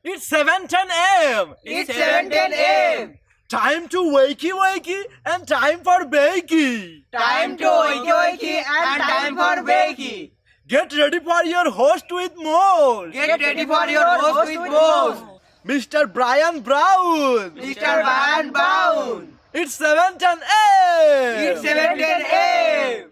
It's 7:10 a.m. It's 7:10 a.m. Time to wakey wakey and time for bakey. Time to wakey wakey and time for bakey. Get ready for your host with more. Get ready for your host with more. Mr. Brian Brown. Mr. Brian Brown. It's 7:10 a.m. It's 7:10 a.m.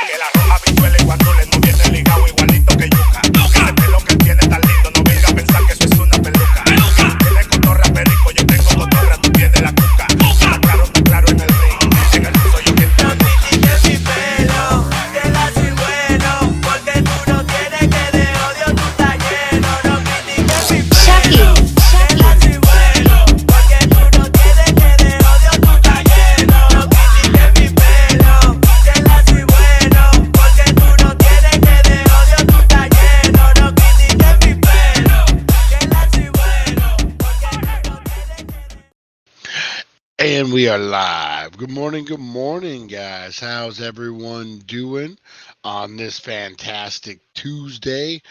Que la roja pichuela y guandule no viene ligado igualito que yuca. Ese pelo que tiene tan lindo, no venga a pensar que eso es una peluca. Tiene cotorra perico, yo tengo cotorra, tú tienes la cuca. Está claro en el ring, en el piso yo quien te no critiques mi pelo, te la soy bueno, porque tú no tienes que de odio tú estás lleno. No critiques mi pelo, te la soy bueno, porque tú no tienes que de odio tú estás lleno. No critiques mi pelo, te la soy bueno, porque tú no tienes que de odio tú estás lleno. No critiques mi pelo, te la soy bueno, porque tú no tienes que de... And we are live. Good morning, guys. How's everyone doing on this fantastic Tuesday?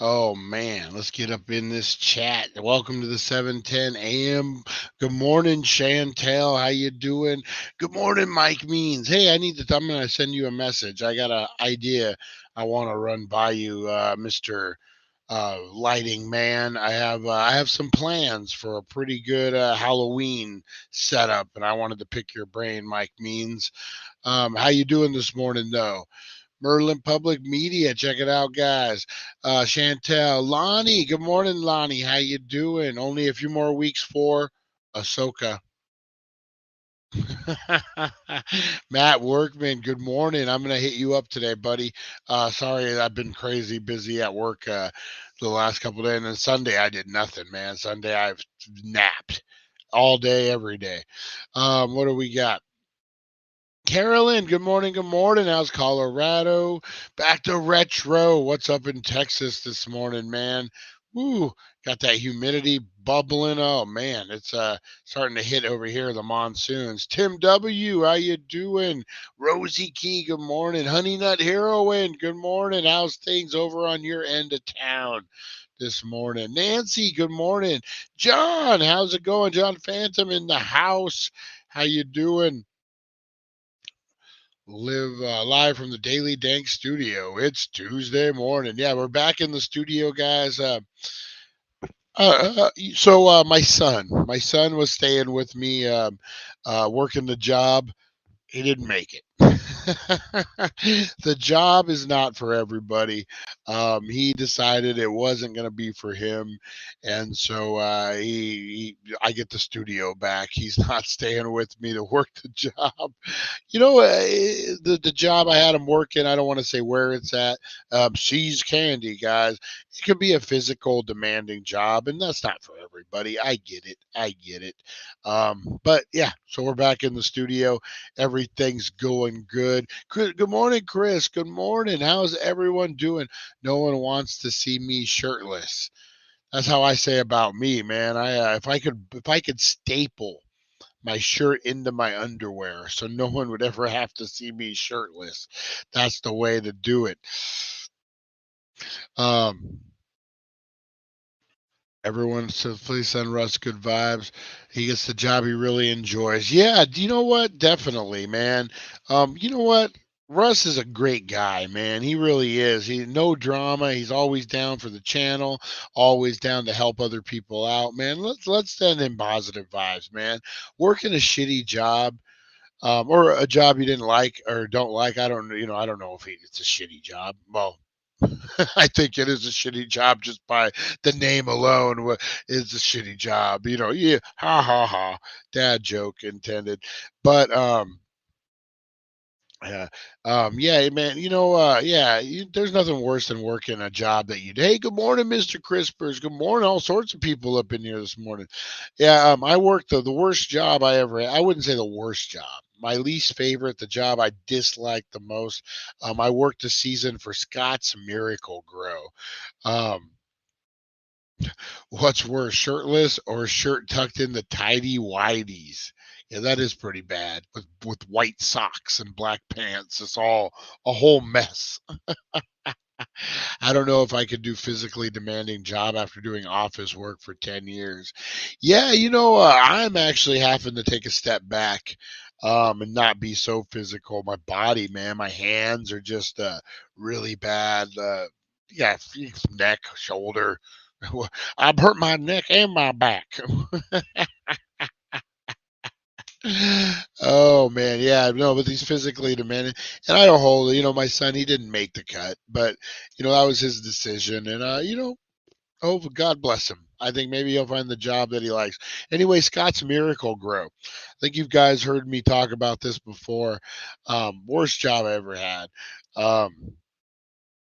Oh, man, let's get up in this chat. Welcome to the 7:10 a.m. Good morning, Chantel. How you doing? Good morning, Mike Means. Hey, I'm going to send you a message. I got an idea I want to run by you, Mr. Lighting man. I have some plans for a pretty good Halloween setup, and I wanted to pick your brain, Mike Means. How you doing this morning, though? Merlin Public Media, check it out, guys. Chantel, Lonnie, good morning, Lonnie. How you doing? Only a few more weeks for Ahsoka. Matt Workman, good morning. I'm gonna hit you up today, buddy. Sorry, I've been crazy busy at work the last couple of days, and then Sunday I did nothing, man. Sunday I've napped all day, every day. What do we got? Carolyn, good morning. How's Colorado? Back to retro. What's up in Texas this morning, man? Woo, got that humidity bubbling. Oh man, it's starting to hit over here, the monsoons. Tim W, how you doing? Rosie Key, good morning. Honey Nut Heroine, good morning. How's things over on your end of town this morning? Nancy, good morning. John, how's it going? John Phantom in the house. How you doing? Live from the Daily Dank studio. It's Tuesday morning. Yeah, we're back in the studio, guys. My son was staying with me, working the job. He didn't make it. The job is not for everybody. He decided it wasn't going to be for him, and so I get the studio back. He's not staying with me to work the job. The job I had him working, I don't want to say where it's at. She's candy, guys. It could be a physical, demanding job, and that's not for everybody. I get it. I get it. But yeah, so we're back in the studio. Everything's going good. Good morning, Chris. Good morning. How's everyone doing? No one wants to see me shirtless. That's how I say about me, man. If I could staple my shirt into my underwear so no one would ever have to see me shirtless. That's the way to do it. Um, Everyone says, please send Russ good vibes. He gets the job he really enjoys. Yeah, do you know what? Definitely, man. You know what? Russ is a great guy, man. He really is. He no drama. He's always down for the channel, always down to help other people out, man. Let's send him positive vibes, man. Working a shitty job, or a job you didn't like or don't like. I don't know if it's a shitty job. Well, I think it is a shitty job just by the name alone. It's a shitty job, Yeah, ha ha ha. Dad joke intended, but yeah, yeah, man. Yeah. There's nothing worse than working a job that you. Hey, good morning, Mister Crispers. Good morning, all sorts of people up in here this morning. Yeah, I worked the worst job I ever had. I wouldn't say the worst job. My least favorite, the job I disliked the most. I worked a season for Scott's Miracle Grow. Um, what's worse, shirtless or shirt tucked in the tidy whities? Yeah, that is pretty bad with white socks and black pants. It's all a whole mess. I don't know if I could do physically demanding job after doing office work for 10 years. Yeah, I'm actually having to take a step back, and not be so physical. My body, man, my hands are just really bad. Yeah, neck, shoulder. I've hurt my neck and my back. Oh man, yeah, no, but he's physically demanding, and I don't hold it. My son, he didn't make the cut, but that was his decision, and oh, God bless him. I think maybe he'll find the job that he likes. Anyway, Scott's Miracle Grow. I think you guys heard me talk about this before. Worst job I ever had. Um,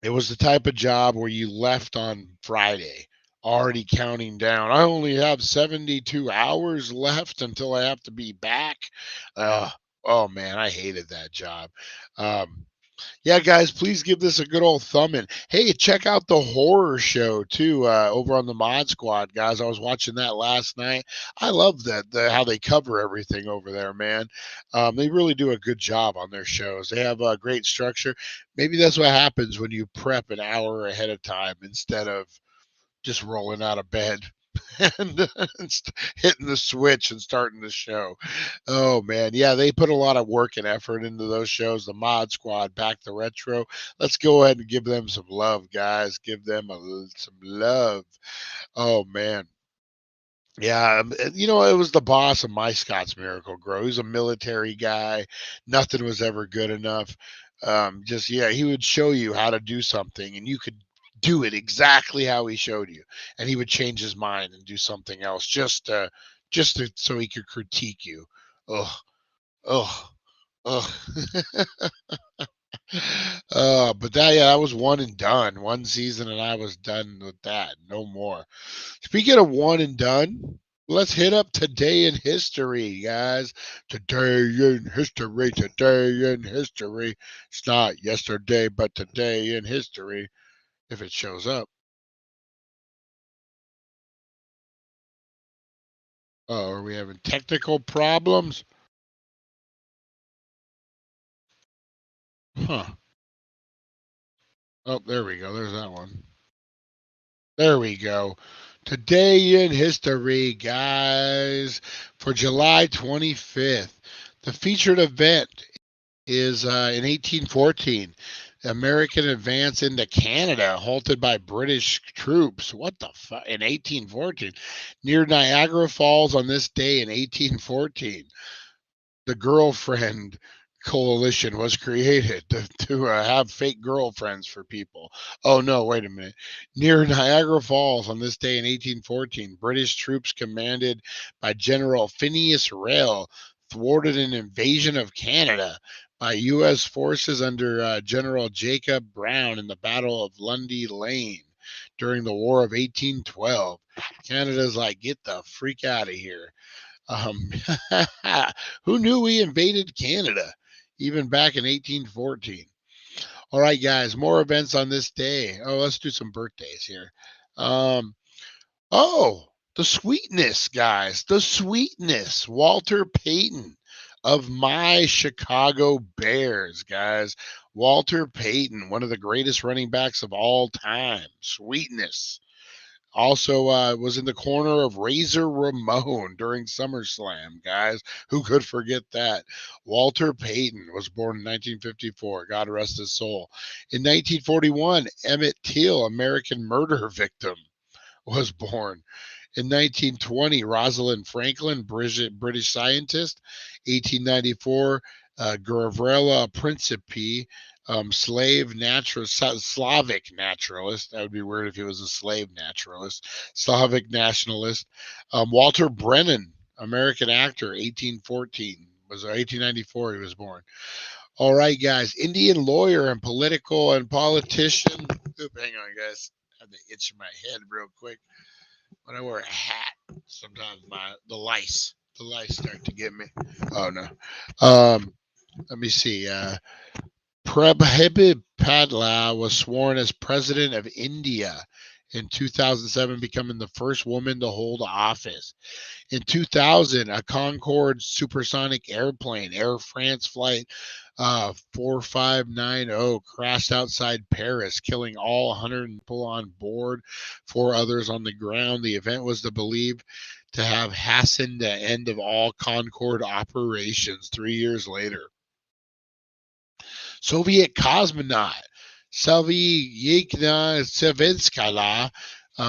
it was the type of job where you left on Friday, already counting down. I only have 72 hours left until I have to be back. Uh, oh man, I hated that job. Um, yeah, guys, please give this a good old thumb in. Hey, check out the horror show too, over on the Mod Squad, guys. I was watching that last night. I love how they cover everything over there, man. They really do a good job on their shows. They have a great structure. Maybe that's what happens when you prep an hour ahead of time instead of just rolling out of bed and hitting the switch and starting the show. Oh man, yeah, they put a lot of work and effort into those shows. The Mod Squad, Back the Retro. Let's go ahead and give them some love, guys. Give them some love. Oh man. Yeah, it was the boss of my Scott's Miracle Grow. He was a military guy. Nothing was ever good enough. Just yeah, he would show you how to do something, and you could do it exactly how he showed you, and he would change his mind and do something else so he could critique you. Ugh, ugh, ugh. But that was one and done. One season, and I was done with that. No more. Speaking of one and done, let's hit up today in history, guys. Today in history, today in history. It's not yesterday, but today in history, if it shows up. Oh, are we having technical problems? Huh. Oh, there we go. There's that one. There we go. Today in history, guys, for July 25th. The featured event is in 1814. American advance into Canada halted by British troops. What the fuck? In 1814. Near Niagara Falls on this day in 1814, the Girlfriend Coalition was created to have fake girlfriends for people. Oh, no, wait a minute. Near Niagara Falls on this day in 1814, British troops commanded by General Phineas Rail thwarted an invasion of Canada by U.S. forces under General Jacob Brown in the Battle of Lundy Lane during the War of 1812. Canada's like, get the freak out of here. Um, who knew we invaded Canada even back in 1814? All right, guys, more events on this day. Oh, let's do some birthdays here. Um, oh, the sweetness, guys, the sweetness. Walter Payton of my Chicago Bears, guys. Walter Payton, one of the greatest running backs of all time. Sweetness. Also was in the corner of Razor Ramon during SummerSlam, guys. Who could forget that? Walter Payton was born in 1954. God rest his soul. In 1941, Emmett Till, American murder victim, was born. In 1920, Rosalind Franklin, British scientist. 1894, Gavrila Principi, Slavic naturalist. That would be weird if he was a slave naturalist. Slavic nationalist. Walter Brennan, American actor, 1814. Was 1894 he was born. All right, guys. Indian lawyer and political and politician. Oop, hang on, guys. I have to itch my head real quick. When I wear a hat, sometimes the lice start to get me. Oh no. Let me see. Prabhabha Patla was sworn as president of India in 2007, becoming the first woman to hold office. In 2000, a Concorde supersonic airplane, Air France flight 4590, crashed outside Paris, killing all 100 people on board, 4 others on the ground. The event was believed to have hastened the end of all Concorde operations 3 years later. Soviet cosmonaut Savyekna Savitskaya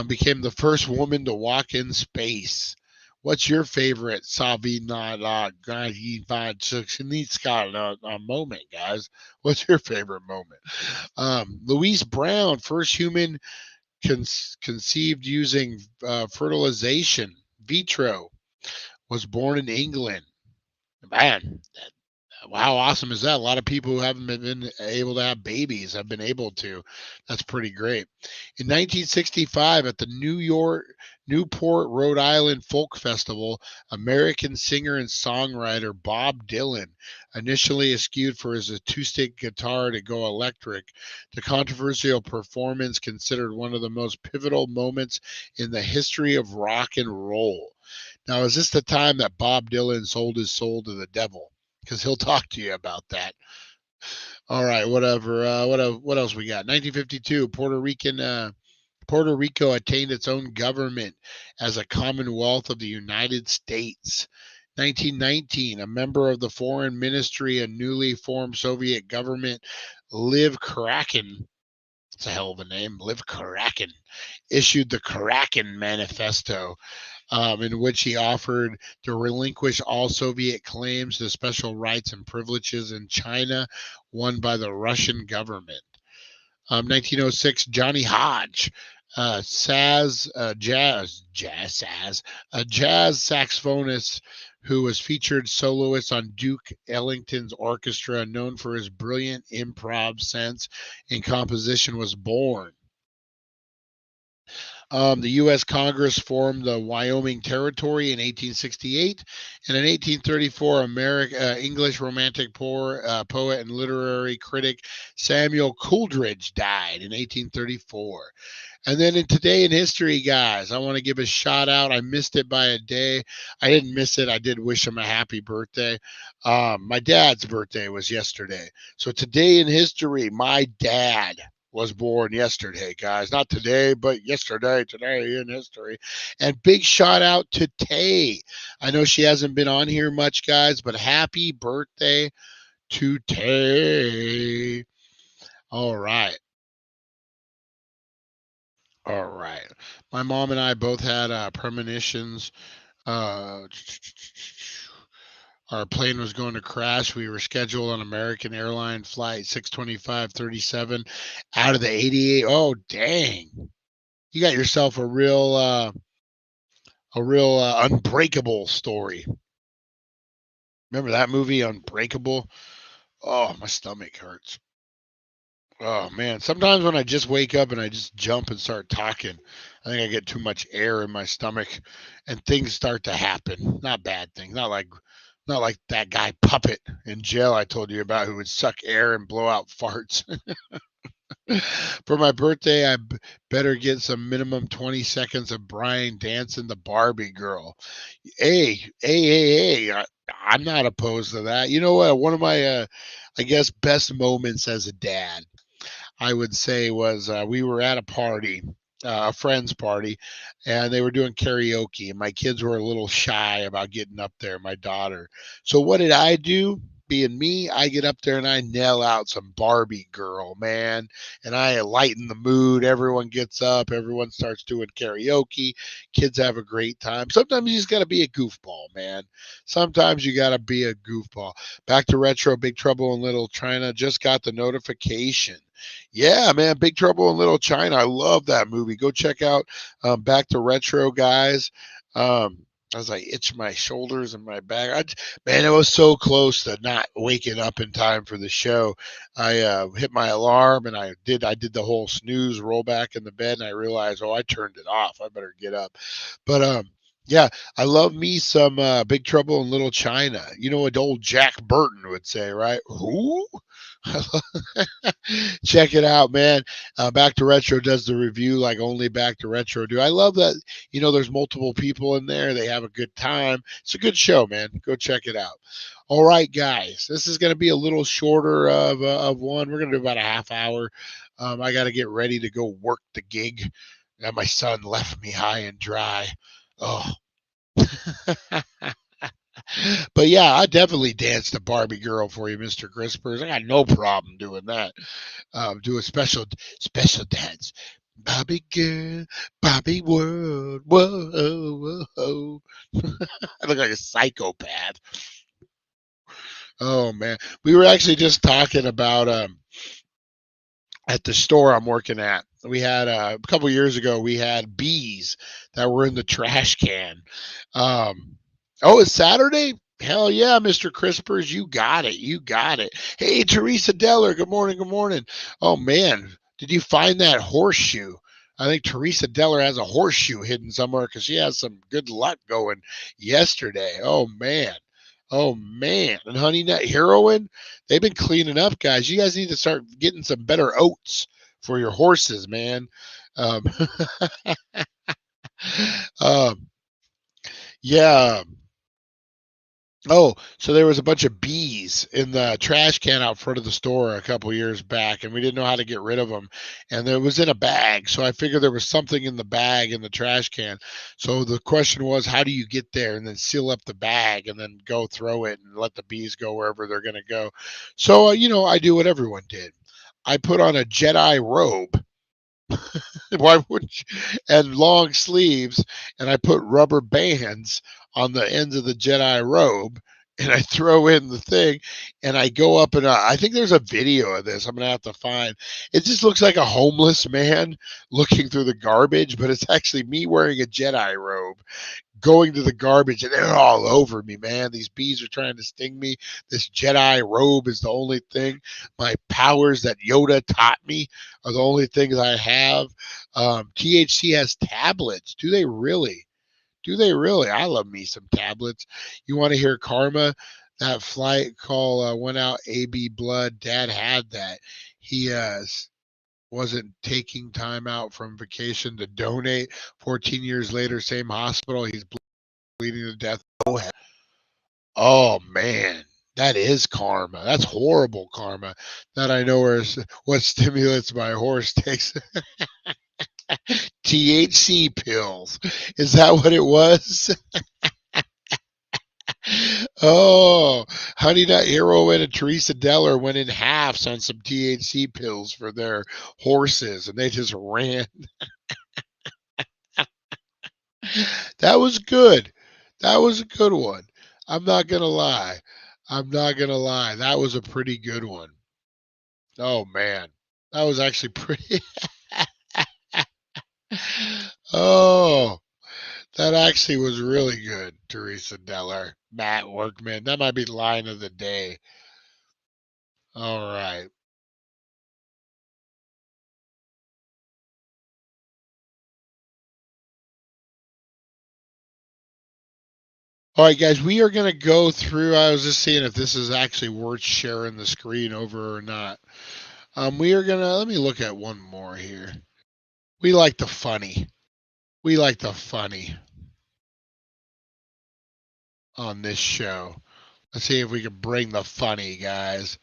became the first woman to walk in space. What's your favorite moment, guys? What's your favorite moment? Louise Brown, first human conceived using fertilization, vitro, was born in England. Man, how awesome is that? A lot of people who haven't been able to have babies have been able to. That's pretty great. In 1965, at the Newport, Rhode Island Folk Festival, American singer and songwriter Bob Dylan, initially eschewed for his acoustic guitar to go electric, the controversial performance considered one of the most pivotal moments in the history of rock and roll. Now, is this the time that Bob Dylan sold his soul to the devil? Because he'll talk to you about that. All right, whatever. What else we got? 1952, Puerto Rico attained its own government as a Commonwealth of the United States. 1919, a member of the Foreign Ministry and newly formed Soviet government, Liv Karakin, it's a hell of a name, Liv Karakin, issued the Karakin Manifesto, in which he offered to relinquish all Soviet claims to special rights and privileges in China won by the Russian government. 1906, Johnny Hodge, a jazz saxophonist who was featured soloist on Duke Ellington's orchestra, known for his brilliant improv sense and composition, was born. The U.S. Congress formed the Wyoming Territory in 1868, and in 1834, English Romantic poet and literary critic Samuel Coleridge died in 1834. And then today in history, guys, I want to give a shout out. I missed it by a day. I didn't miss it. I did wish him a happy birthday. My dad's birthday was yesterday. So today in history, my dad was born yesterday, guys. Not today, but yesterday, today in history. And big shout out to Tay. I know she hasn't been on here much, guys, but happy birthday to Tay. All right. All right. My mom and I both had premonitions. Uh, our plane was going to crash. We were scheduled on American Airline flight 62537 out of the 88. Oh, dang. You got yourself a real unbreakable story. Remember that movie Unbreakable? Oh, my stomach hurts. Oh man, sometimes when I just wake up and I just jump and start talking, I think I get too much air in my stomach and things start to happen. Not bad things. Not like that guy Puppet in jail I told you about who would suck air and blow out farts. For my birthday, better get some minimum 20 seconds of Brian dancing the Barbie girl. Hey, I'm not opposed to that. You know what? One of my I guess best moments as a dad I would say was we were at a party, a friend's party, and they were doing karaoke, and my kids were a little shy about getting up there, my daughter. So what did I do? Being me, I get up there and I nail out some Barbie girl, man, and I lighten the mood. Everyone gets up, everyone starts doing karaoke. Kids have a great time. Sometimes you just got to be a goofball, man. Sometimes you got to be a goofball. Back to retro, Big Trouble in Little China. Just got the notification. Yeah, man, Big Trouble in Little China. I love that movie. Go check out Back to Retro, guys. As I itch my shoulders and my back, man, it was so close to not waking up in time for the show. I hit my alarm and I did the whole snooze, roll back in the bed, and I realized, oh, I turned it off. I better get up. But yeah, I love me some Big Trouble in Little China. You know what old Jack Burton would say, right? Who? Check it out, man. Back to Retro does the review like only Back to Retro do. I love that, there's multiple people in there. They have a good time. It's a good show, man. Go check it out. All right, guys. This is going to be a little shorter of one. We're going to do about a half hour. I got to get ready to go work the gig. And my son left me high and dry. Oh. But yeah, I definitely danced the Barbie girl for you, Mr. Crispers. I got no problem doing that. Do a special dance. Barbie girl, Barbie world, whoa, whoa. I look like a psychopath. Oh man, we were actually just talking about at the store I'm working at. We had a couple years ago. We had bees that were in the trash can. Oh, it's Saturday. Hell yeah, Mr. Crispers, you got it. You got it. Hey, Teresa Deller, good morning. Good morning. Oh, man, did you find that horseshoe? I think Teresa Deller has a horseshoe hidden somewhere because she has some good luck going yesterday. Oh, man. Oh, man. And Honey Nut Heroin, they've been cleaning up, guys. You guys need to start getting some better oats for your horses, man. Um, um, yeah. Oh, so there was a bunch of bees in the trash can out front of the store a couple years back, and we didn't know how to get rid of them. And it was in a bag, so I figured there was something in the bag in the trash can. So the question was, how do you get there and then seal up the bag and then go throw it and let the bees go wherever they're going to go? So, I do what everyone did. I put on a Jedi robe. Why wouldn't you? And long sleeves, and I put rubber bands on the ends of the Jedi robe, and I throw in the thing, and I go up, and I think there's a video of this. I'm gonna have to find. It just looks like a homeless man looking through the garbage, but it's actually me wearing a Jedi robe going to the garbage, and they're all over me, man. These bees are trying to sting me. This Jedi robe is the only thing. My powers that Yoda taught me are the only things I have. THC has tablets. Do they really? Do they really? I love me some tablets. You want to hear Karma? That flight call went out AB blood. Dad had that. He wasn't taking time out from vacation to donate. 14 years later, same hospital. He's bleeding to death. Oh man, that is karma. That's horrible karma. That I know what stimulates my horse takes. THC pills. Is that what it was? Oh, Honey Nut Hero and Teresa Deller went in halves on some THC pills for their horses, and they just ran. That was good. That was a good one. I'm not gonna lie. I'm not gonna lie. That was a pretty good one. Oh man, that was actually pretty. Oh, that actually was really good, Teresa Deller. Matt Workman. That might be line of the day. All right. All right, guys, we are going to go through. I was just seeing if this is actually worth sharing the screen over or not. We are going to, let me look at one more here. We like the funny. We like the funny on this show. Let's see if we can bring the funny, guys.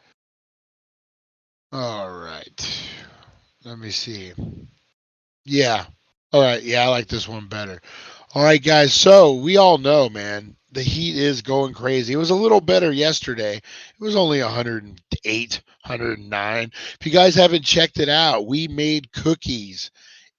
All right. Let me see. Yeah. All right. Yeah, I like this one better. All right, guys. So we all know, man, the heat is going crazy. It was a little better yesterday. It was only 108, 109. If you guys haven't checked it out, we made cookies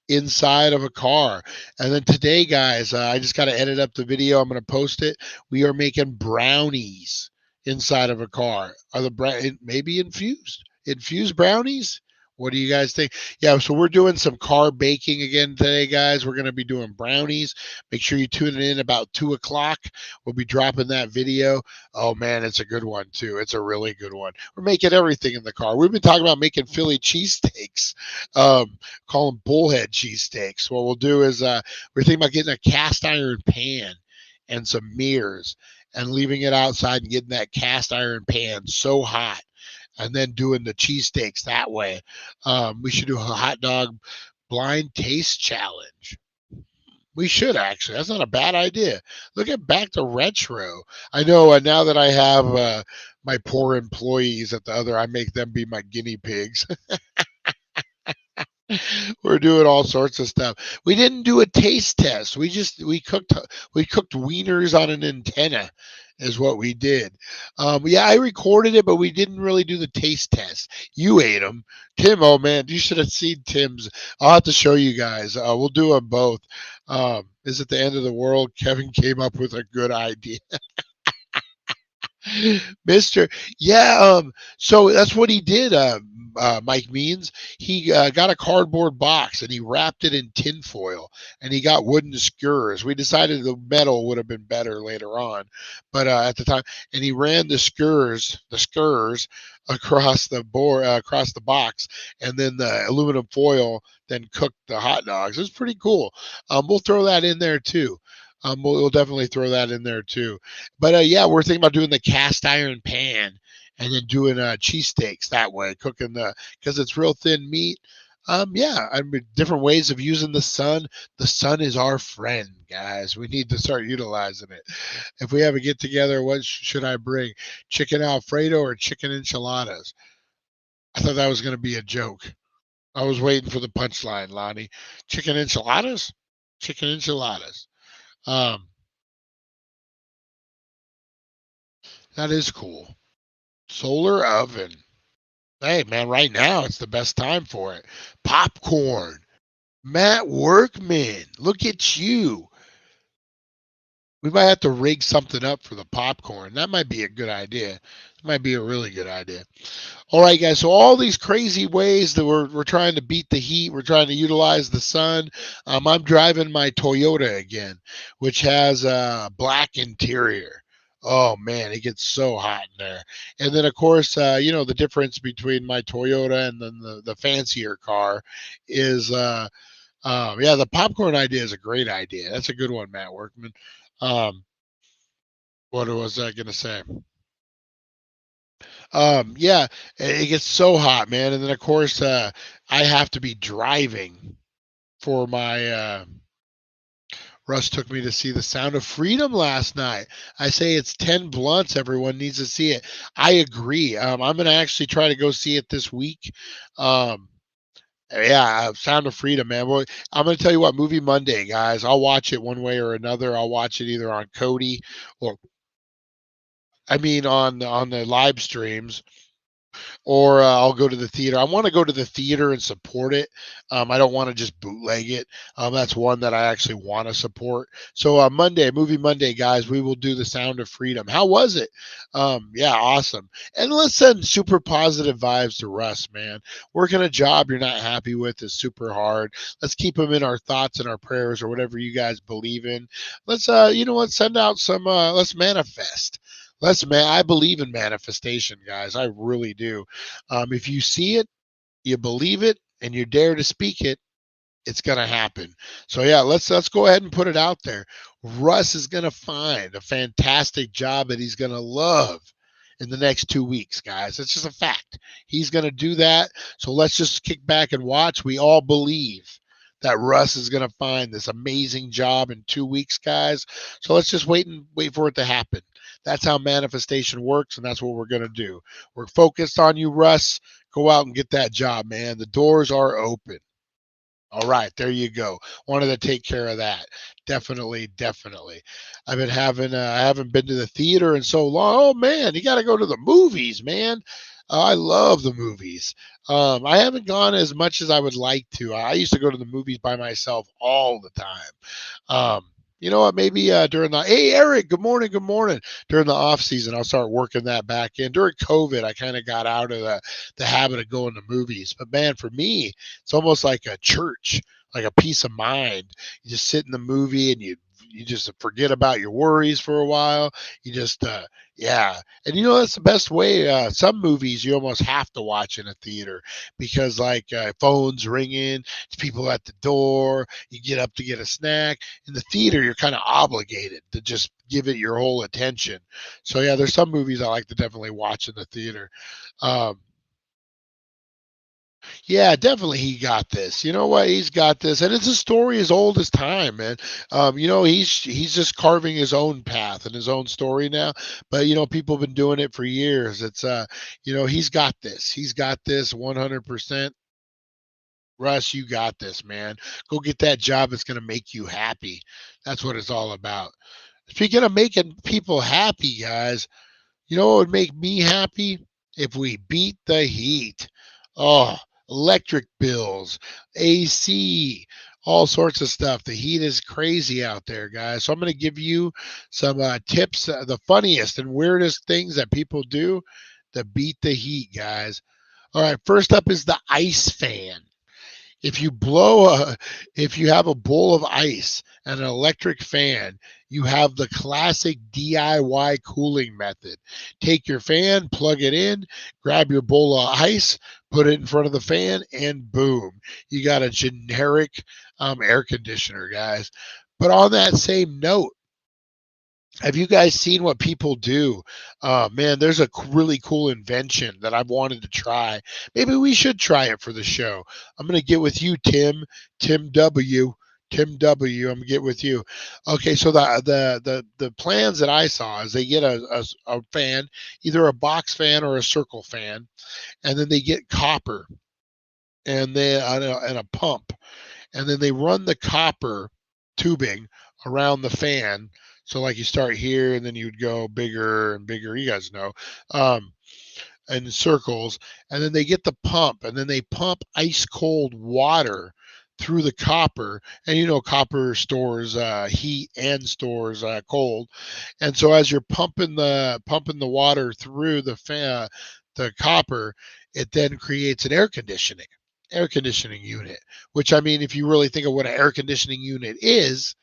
inside of a car. And then today, guys, I just got to edit up the video. I'm going to post it. We are making brownies inside of a car. Are the maybe infused brownies? What do you guys think? Yeah, so we're doing some car baking again today, guys. We're going to be doing brownies. Make sure you tune in about 2 o'clock. We'll be dropping that video. Oh man, it's a good one too. It's a really good one. We're making everything in the car. We've been talking about making Philly cheesesteaks. Call them bullhead cheesesteaks. What we'll do is we're thinking about getting a cast iron pan and some mirrors and leaving it outside and getting that cast iron pan so hot and then doing the cheesesteaks that way. We should do a hot dog blind taste challenge. We should actually. That's not a bad idea. Look at back to retro. I know now that I have my poor employees at the other, I make them be my guinea pigs. We're doing all sorts of stuff. We didn't do a taste test. We cooked wieners on an antenna is what we did. Yeah, I recorded it, but we didn't really do the taste test. You ate them. Tim, oh man, you should have seen Tim's. I'll have to show you guys. We'll do them both. Is it the end of the world? Kevin came up with a good idea. Mister, yeah, so that's what he did, Mike Means. He got a cardboard box and he wrapped it in tinfoil and he got wooden skewers. We decided the metal would have been better later on, but at the time, and he ran the skewers across the board, across the box, and then the aluminum foil then cooked the hot dogs. It was pretty cool. We'll throw that in there too. We'll definitely throw that in there too. But yeah, we're thinking about doing the cast iron pan and then doing cheesesteaks that way, cooking because it's real thin meat. Yeah, I mean different ways of using the sun. The sun is our friend, guys. We need to start utilizing it. If we have a get together, what should I bring? Chicken Alfredo or chicken enchiladas? I thought that was going to be a joke. I was waiting for the punchline, Lonnie. Chicken enchiladas? Chicken enchiladas. Um, that is cool. Solar oven. Hey, man, right now it's the best time for it. Popcorn. Matt Workman. Look at you. We might have to rig something up for the popcorn. That might be a good idea. It might be a really good idea. All right, guys. So all these crazy ways that we're trying to beat the heat, we're trying to utilize the sun. I'm driving my Toyota again, which has a black interior. Oh man, it gets so hot in there. And then of course, the difference between my Toyota and then the fancier car is, yeah, the popcorn idea is a great idea. That's a good one, Matt Workman. Um, what was I gonna say? Yeah, it gets so hot, man. And then of course, I have to be driving for my Russ took me to see The Sound of Freedom last night. I say it's 10 blunts. Everyone needs to see it. I agree. I'm going to actually try to go see it this week. Yeah, Sound of Freedom, man. Well, I'm going to tell you what, Movie Monday, guys. I'll watch it one way or another. I'll watch it either on Cody or I mean, on the live streams, or I'll go to the theater. I want to go to the theater and support it. I don't want to just bootleg it. That's one that I actually want to support. So Monday, Movie Monday, guys, we will do The Sound of Freedom. How was it? Yeah, awesome. And let's send super positive vibes to Russ, man. Working a job you're not happy with is super hard. Let's keep him in our thoughts and our prayers, or whatever you guys believe in. Let's, you know what, send out some, let's manifest. I believe in manifestation, guys. I really do. If you see it, you believe it, and you dare to speak it, it's gonna happen. So yeah, let's go ahead and put it out there. Russ is gonna find a fantastic job that he's gonna love in the next 2 weeks, guys. It's just a fact. He's gonna do that. So let's just kick back and watch. We all believe that Russ is gonna find this amazing job in 2 weeks, guys. So let's just wait for it to happen. That's how manifestation works, and that's what we're gonna do. We're focused on you, Russ. Go out and get that job, man. The doors are open. All right, there you go. Wanted to take care of that. Definitely, definitely. I've been having I haven't been to the theater in so long. Oh man, you got to go to the movies, man. I love the movies. I haven't gone as much as I would like to. I used to go to the movies by myself all the time. You know what? Maybe during the hey Eric, good morning, good morning. During the off season, I'll start working that back in. During COVID, I kind of got out of the habit of going to movies. But man, for me, it's almost like a church, like a peace of mind. You just sit in the movie and you just forget about your worries for a while. You just yeah. And you know that's the best way. Some movies you almost have to watch in a theater because like phones ringing, it's people at the door, you get up to get a snack. In the theater, you're kind of obligated to just give it your whole attention. So yeah, there's some movies I like to definitely watch in the theater. Um, yeah, definitely he got this. You know what? He's got this. And it's a story as old as time, man. You know, he's just carving his own path and his own story now. But you know, people have been doing it for years. It's you know, he's got this. He's got this 100%. Russ, you got this, man. Go get that job that's going to make you happy. That's what it's all about. Speaking of making people happy, guys, you know what would make me happy? If we beat the heat. Oh, electric bills, AC, all sorts of stuff. The heat is crazy out there, guys. So I'm going to give you some tips, the funniest and weirdest things that people do to beat the heat, guys. All right, first up is the ice fan. If you if you have a bowl of ice and an electric fan, you have the classic DIY cooling method. Take your fan, plug it in, grab your bowl of ice, put it in front of the fan, and boom, you got a generic air conditioner, guys. But on that same note, have you guys seen what people do? Man, there's a really cool invention that I've wanted to try. Maybe we should try it for the show. I'm going to get with you, Tim W. Tim W. I'm gonna get with you. Okay, so the plans that I saw is they get a fan, either a box fan or a circle fan, and then they get copper and a pump, and then they run the copper tubing around the fan. So like you start here and then you'd go bigger and bigger. You guys know, and circles, and then they get the pump, and then they pump ice cold water through the copper. And you know, copper stores heat and stores cold. And so as you're pumping the water through the copper, it then creates an air conditioning unit, which I mean, if you really think of what an air conditioning unit is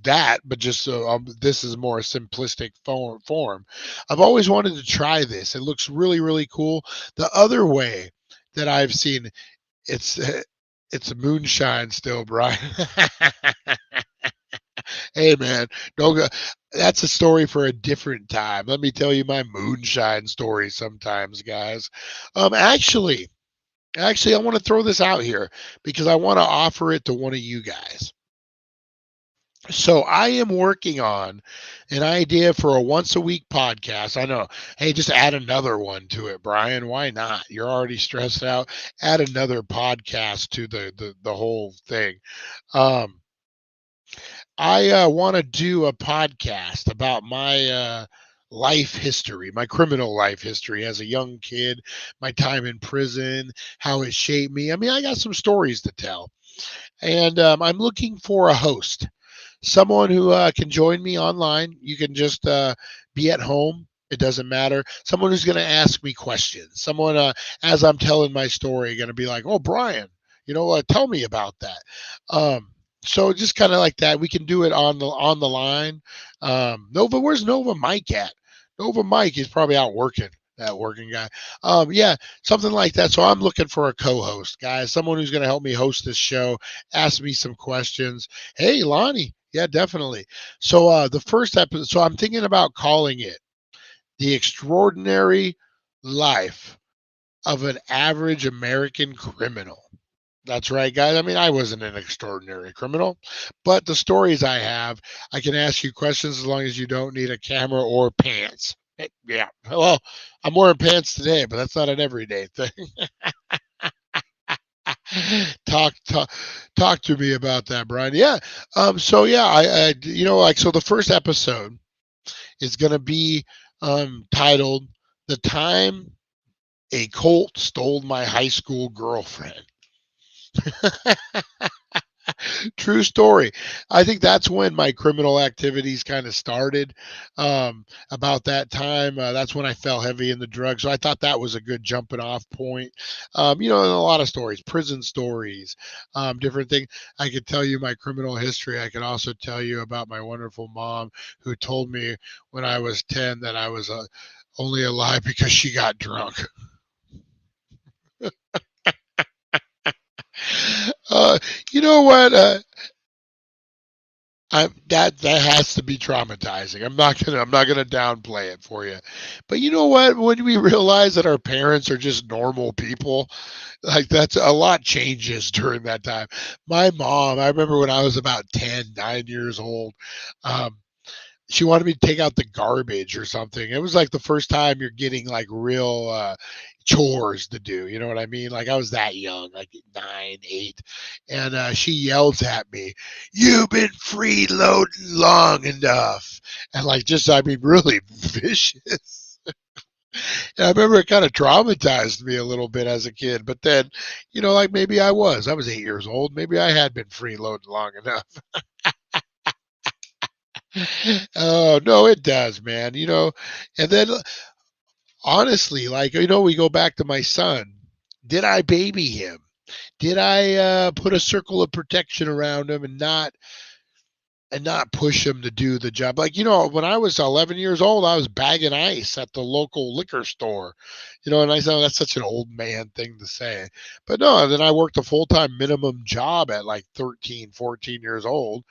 that, but just so this is more a simplistic form. I've always wanted to try this. It looks really, really cool. The other way that I've seen, it's it's moonshine still, Brian. Hey man, don't go. That's a story for a different time. Let me tell you my moonshine story sometimes, guys. Actually, I want to throw this out here because I want to offer it to one of you guys. So I am working on an idea for a once a week podcast. I know. Hey, just add another one to it, Brian. Why not? You're already stressed out. Add another podcast to the whole thing. I want to do a podcast about my life history, my criminal life history as a young kid, my time in prison, how it shaped me. I mean, I got some stories to tell. And I'm looking for a host, someone who can join me online. You can just be at home. It doesn't matter. Someone who's going to ask me questions. Someone, as I'm telling my story, going to be like, "Oh, Brian, tell me about that." Um, so just kind of like that. We can do it on the line. Nova, where's Nova Mike at? Nova Mike is probably out working. That working guy. Yeah, something like that. So I'm looking for a co-host, guys. Someone who's going to help me host this show, ask me some questions. Hey, Lonnie. Yeah, definitely. So the first episode, so I'm thinking about calling it The Extraordinary Life of an Average American Criminal. That's right, guys. I mean, I wasn't an extraordinary criminal, but the stories I have, I can ask you questions as long as you don't need a camera or pants. Yeah. Well, I'm wearing pants today, but that's not an everyday thing. talk to me about that, Brian. Yeah. So yeah, so the first episode is going to be titled "The Time a Colt Stole My High School Girlfriend." True story. I think that's when my criminal activities kind of started. About that time, that's when I fell heavy in the drugs. So I thought that was a good jumping off point. And a lot of stories, prison stories, different things. I could tell you my criminal history. I could also tell you about my wonderful mom who told me when I was 10 that I was only alive because she got drunk. Uh, you know what? That has to be traumatizing. I'm not gonna downplay it for you, but you know what? When we realize that our parents are just normal people, like that's a lot changes during that time. My mom, I remember when I was about 9 years old. Um, she wanted me to take out the garbage or something. It was like the first time you're getting like real chores to do. You know what I mean? Like I was that young, like 9, 8, and she yells at me, "You've been freeloading long enough," and like just I mean really vicious. And I remember it kind of traumatized me a little bit as a kid. But then, like maybe I was 8 years old. Maybe I had been freeloading long enough. Oh no, it does, man. And then honestly, like we go back to my son. Did I baby him? Did I put a circle of protection around him and not push him to do the job? Like when I was 11 years old, I was bagging ice at the local liquor store. And I said, that's such an old man thing to say. But no, then I worked a full-time minimum job at like 13, 14 years old.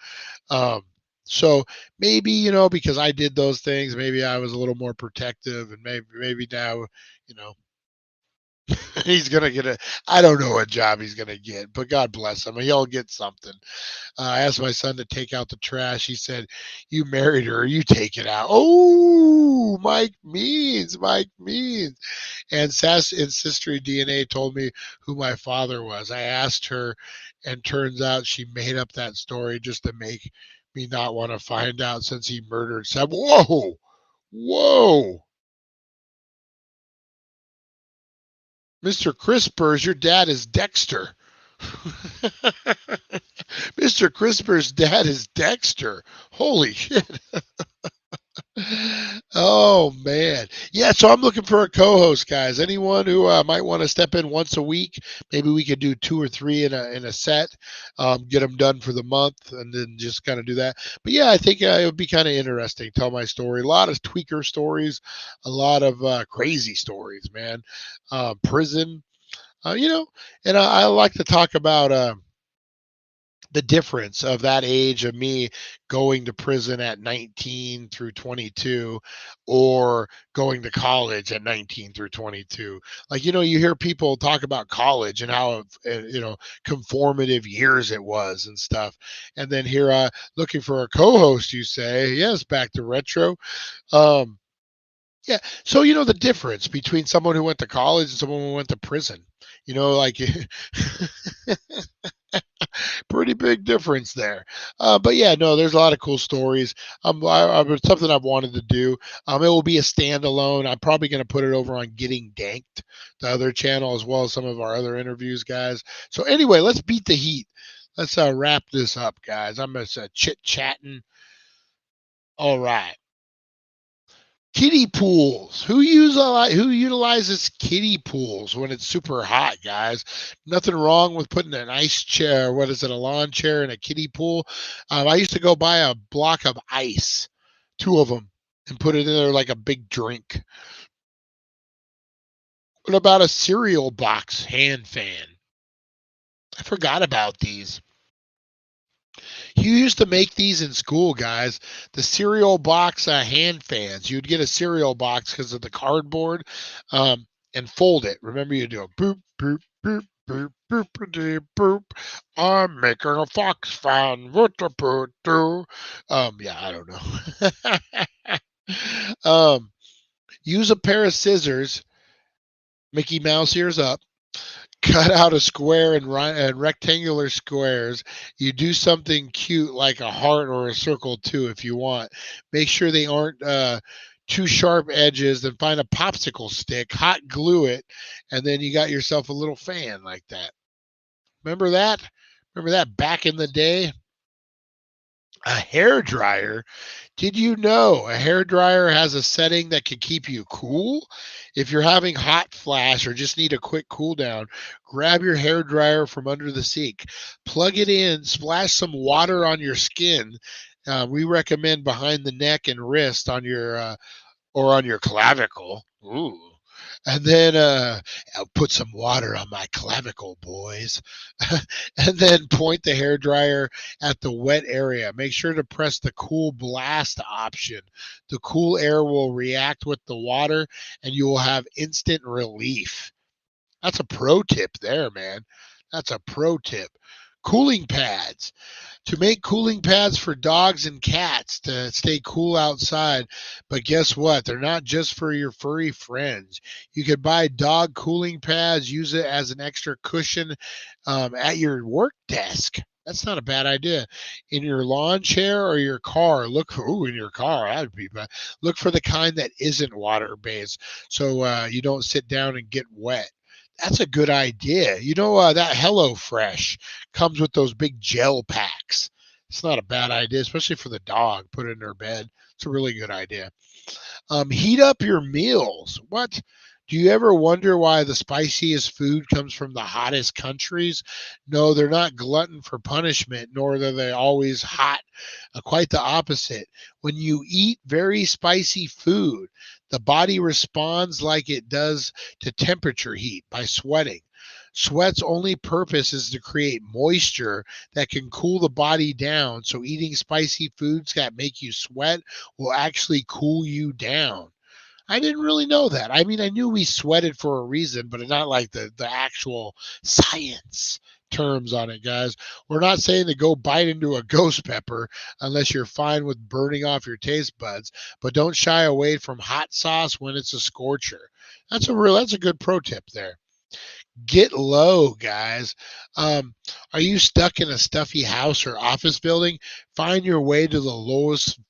Um, so maybe, because I did those things, maybe I was a little more protective, and maybe now, you know, he's gonna get I don't know what job he's gonna get, but God bless him. He'll get something. I asked my son to take out the trash. He said, "You married her, you take it out." Oh, Mike means. And Ancestry DNA told me who my father was. I asked her, and turns out she made up that story just to make me not want to find out since he murdered Sam. Whoa, whoa. Mr. Crispers, your dad is Dexter. Mr. Crisper's dad is Dexter. Holy shit. Oh man, yeah. So I'm looking for a co-host, guys. Anyone who might want to step in once a week? Maybe we could do 2 or 3 in a set. Get them done for the month, and then just kind of do that. But yeah, I think it would be kind of interesting. Tell my story. A lot of tweaker stories, a lot of crazy stories, man. Prison, and I like to talk about. The difference of that age of me going to prison at 19 through 22 or going to college at 19 through 22. Like, you hear people talk about college and how, conformative years it was and stuff. And then here, looking for a co-host, you say, yes, back to retro. Um, yeah. So, the difference between someone who went to college and someone who went to prison, like pretty big difference there. But yeah, no, there's a lot of cool stories. It's something I've wanted to do. It will be a standalone. I'm probably going to put it over on Getting Danked, the other channel, as well as some of our other interviews, guys. So anyway, let's beat the heat. Let's wrap this up, guys. I'm just chit-chatting. All right. Kiddie pools. Who utilizes kiddie pools when it's super hot, guys? Nothing wrong with putting an ice chair, what is it, a lawn chair in a kiddie pool. I used to go buy a block of ice, 2 of them, and put it in there like a big drink. What about a cereal box hand fan? I forgot about these. You used to make these in school, guys. The cereal box hand fans. You'd get a cereal box because of the cardboard, and fold it. Remember, you do a boop, boop, boop, boop, boop, boop, boop. I'm making a fox fan. What the boot do? Yeah, I don't know. Use a pair of scissors. Mickey Mouse ears up. Cut out a square and rectangular squares. You do something cute like a heart or a circle too if you want. Make sure they aren't too sharp edges. Then find a popsicle stick, hot glue it, and then you got yourself a little fan like that. Remember that? Remember that back in the day? A hair dryer. Did you know a hair dryer has a setting that can keep you cool? If you're having hot flash or just need a quick cool down, grab your hair dryer from under the sink, plug it in, splash some water on your skin. We recommend behind the neck and wrist on your or on your clavicle. Ooh. And then I'll put some water on my clavicle, boys. And then point the hair dryer at the wet area. Make sure to press the cool blast option. The cool air will react with the water and you will have instant relief. That's a pro tip there, man. That's a pro tip. Cooling pads. To make cooling pads for dogs and cats to stay cool outside. But guess what? They're not just for your furry friends. You could buy dog cooling pads, use it as an extra cushion at your work desk. That's not a bad idea. In your lawn chair or your car, in your car, that'd be bad. Look for the kind that isn't water-based so you don't sit down and get wet. That's a good idea. You know, that HelloFresh comes with those big gel packs. It's not a bad idea, especially for the dog. Put it in their bed. It's a really good idea. Heat up your meals. What? Do you ever wonder why the spiciest food comes from the hottest countries? No, they're not glutton for punishment, nor are they always hot. Quite the opposite. When you eat very spicy food, the body responds like it does to temperature heat by sweating. Sweat's only purpose is to create moisture that can cool the body down. So eating spicy foods that make you sweat will actually cool you down. I didn't really know that. I mean, I knew we sweated for a reason, but not like the actual science terms on it, guys. We're not saying to go bite into a ghost pepper unless you're fine with burning off your taste buds, but don't shy away from hot sauce when it's a scorcher. That's a good pro tip there. Get low, guys. Are you stuck in a stuffy house or office building? Find your way to the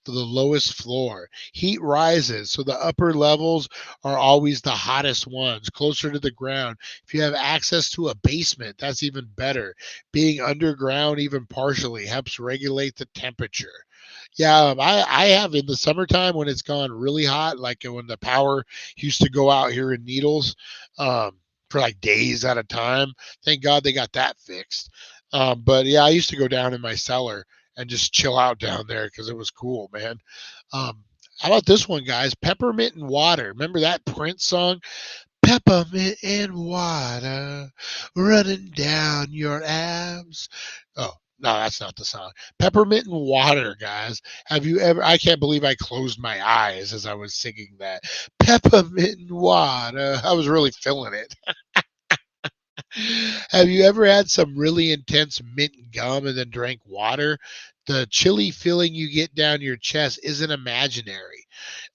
lowest floor. Heat rises, so the upper levels are always the hottest ones, closer to the ground. If you have access to a basement, that's even better. Being underground, even partially, helps regulate the temperature. Yeah, I have in the summertime when it's gone really hot, like when the power used to go out here in Needles. For like days at a time. Thank God they got that fixed. But yeah, I used to go down in my cellar and just chill out down there because it was cool, man. How about this one, guys? Peppermint and water. Remember that Prince song? Peppermint and water running down your abs. Oh, no, that's not the song. Peppermint and water, guys. Have you ever? I can't believe I closed my eyes as I was singing that. Peppermint and water. I was really feeling it. Have you ever had some really intense mint gum and then drank water? The chilly feeling you get down your chest isn't imaginary.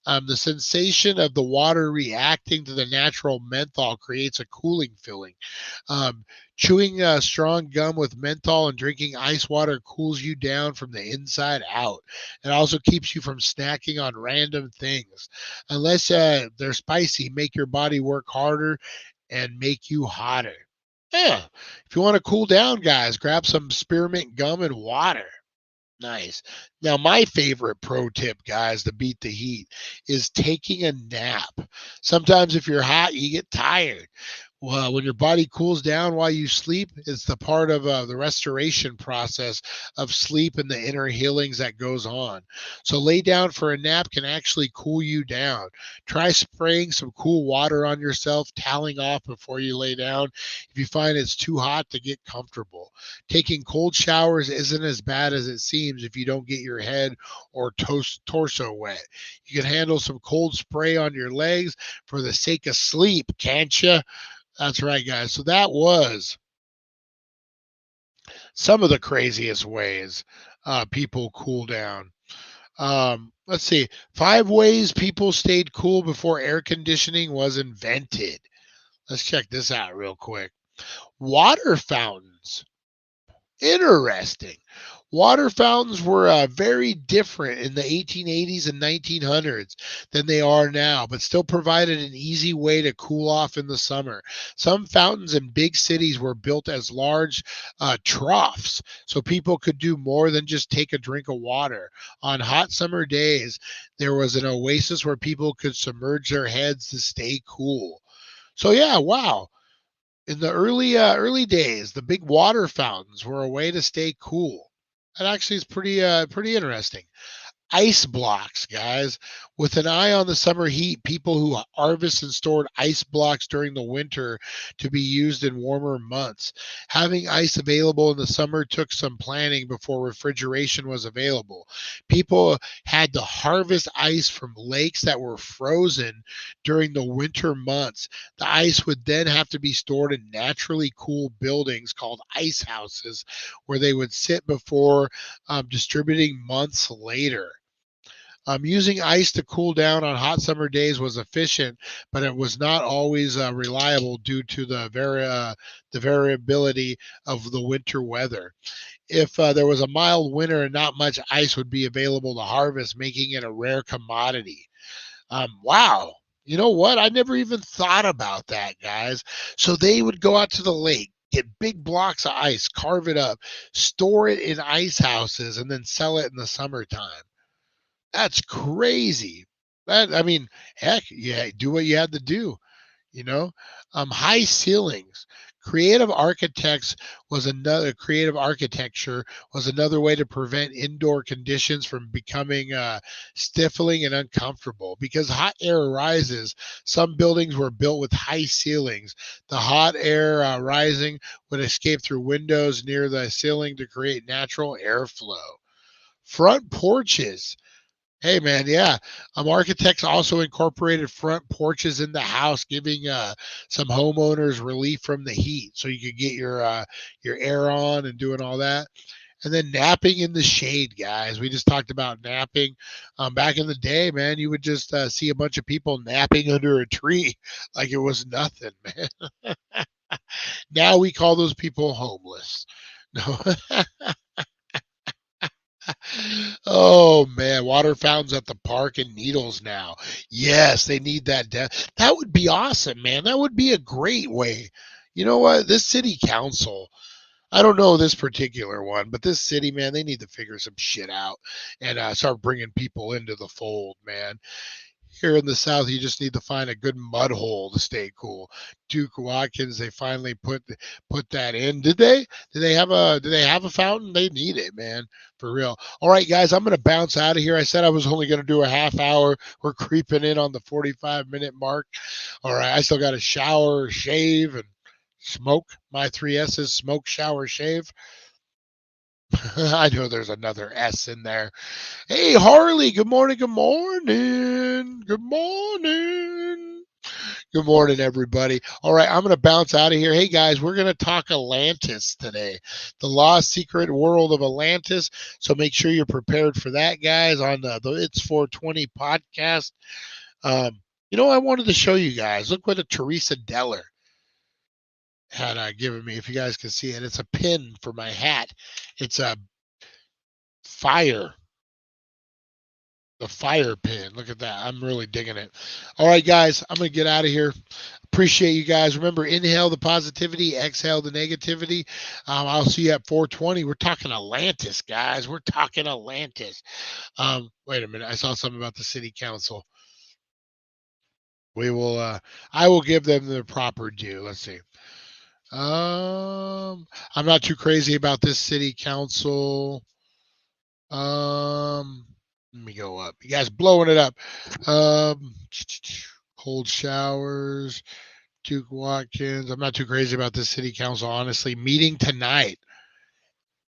The sensation of the water reacting to the natural menthol creates a cooling feeling. Um, Chewing strong gum with menthol and drinking ice water cools you down from the inside out. It also keeps you from snacking on random things. Unless they're spicy, make your body work harder and make you hotter. Yeah. If you want to cool down, guys, grab some spearmint gum and water. Nice. Now, my favorite pro tip, guys, to beat the heat is taking a nap. Sometimes if you're hot, you get tired. Well, when your body cools down while you sleep, it's the part of the restoration process of sleep and the inner healings that goes on. So lay down for a nap can actually cool you down. Try spraying some cool water on yourself, toweling off before you lay down if you find it's too hot to get comfortable. Taking cold showers isn't as bad as it seems if you don't get your head or torso wet. You can handle some cold spray on your legs for the sake of sleep, can't you? That's right, guys. So that was some of the craziest ways people cool down. Let's see. 5 ways people stayed cool before air conditioning was invented. Let's check this out real quick. Water fountains. Interesting. Water fountains were very different in the 1880s and 1900s than they are now, but still provided an easy way to cool off in the summer. Some fountains in big cities were built as large troughs, so people could do more than just take a drink of water. On hot summer days, there was an oasis where people could submerge their heads to stay cool. So yeah, wow. In the early days, the big water fountains were a way to stay cool. That actually is pretty interesting. Ice blocks, guys. With an eye on the summer heat, people who harvest and stored ice blocks during the winter to be used in warmer months. Having ice available in the summer took some planning before refrigeration was available. People had to harvest ice from lakes that were frozen during the winter months. The ice would then have to be stored in naturally cool buildings called ice houses, where they would sit before distributing months later. Using ice to cool down on hot summer days was efficient, but it was not always reliable due to the variability of the winter weather. If there was a mild winter and not much ice would be available to harvest, making it a rare commodity. Wow. You know what? I never even thought about that, guys. So they would go out to the lake, get big blocks of ice, carve it up, store it in ice houses, and then sell it in the summertime. That's crazy. I mean, heck, yeah, do what you had to do, you know. High ceilings. Creative architecture was another way to prevent indoor conditions from becoming stifling and uncomfortable. Because hot air rises, some buildings were built with high ceilings. The hot air rising would escape through windows near the ceiling to create natural airflow. Front porches. Hey man, yeah. Architects also incorporated front porches in the house, giving some homeowners relief from the heat, so you could get your air on and doing all that. And then napping in the shade, guys. We just talked about napping. Back in the day, man, you would just see a bunch of people napping under a tree like it was nothing, man. Now we call those people homeless. No. Oh man, water fountains at the park and needles now. Yes, they need that. That would be awesome, man. That would be a great way. You know what? This city council, I don't know this particular one, but this city, man, they need to figure some shit out and start bringing people into the fold, man. Here in the South, you just need to find a good mud hole to stay cool. Duke Watkins, they finally put that in. Did they? Did they have a fountain? They need it, man, for real. All right, guys, I'm gonna bounce out of here. I said I was only gonna do a half hour. We're creeping in on the 45-minute mark. All right, I still got to shower, shave, and smoke. My 3S's: smoke, shower, shave. I know there's another S in there. Hey, Harley, good morning, good morning. Good morning. Good morning, everybody. All right, I'm going to bounce out of here. Hey, guys, we're going to talk Atlantis today, the lost secret world of Atlantis. So make sure you're prepared for that, guys, on the It's 420 podcast. I wanted to show you guys. Look what a Teresa Deller had given me. If you guys can see it, it's a pin for my hat. It's a fire. The fire pin. Look at that. I'm really digging it. All right, guys, I'm going to get out of here. Appreciate you guys. Remember, inhale the positivity, exhale the negativity. I'll see you at 420. We're talking Atlantis, guys. We're talking Atlantis. Wait a minute. I saw something about the city council. We will. I will give them the proper due. Let's see. I'm not too crazy about this city council. Let me go up. You guys blowing it up. Cold showers. Duke Watkins. I'm not too crazy about this city council, honestly. Meeting tonight.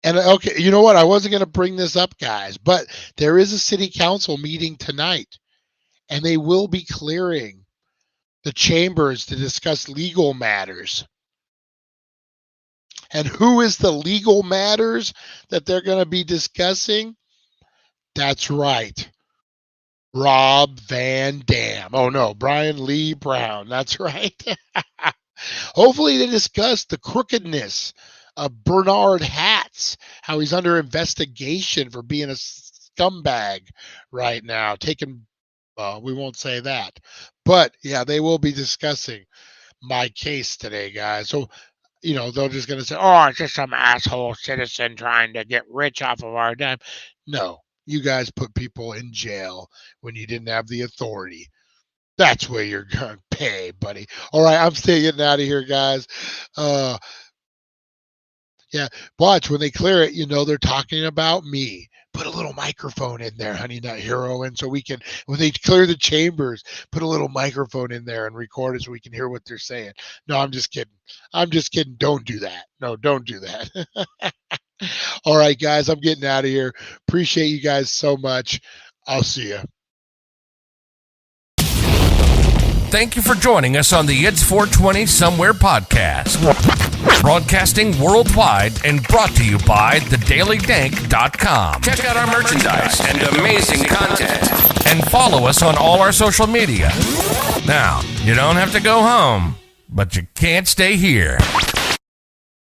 And okay, you know what? I wasn't going to bring this up, guys, but there is a city council meeting tonight, and they will be clearing the chambers to discuss legal matters. And who is the legal matters that they're going to be discussing? That's right. Rob Van Dam. Oh, no, Brian Lee Brown. That's right. Hopefully they discuss the crookedness of Bernard Hatz, how he's under investigation for being a scumbag right now. We won't say that. But, yeah, they will be discussing my case today, guys. So, they're just going to say, oh, it's just some asshole citizen trying to get rich off of our dime. No. You guys put people in jail when you didn't have the authority. That's where you're going to pay, buddy. All right, I'm still getting out of here, guys. Yeah, watch when they clear it, they're talking about me. Put a little microphone in there, Honey Nut Hero, and so we can, when they clear the chambers, put a little microphone in there and record it so we can hear what they're saying. No, I'm just kidding. I'm just kidding. Don't do that. No, don't do that. All right, guys, I'm getting out of here. Appreciate you guys so much. I'll see you. Thank you for joining us on the It's 420 Somewhere podcast. Broadcasting worldwide and brought to you by thedailydank.com. Check out our merchandise and amazing content. And follow us on all our social media. Now, you don't have to go home, but you can't stay here.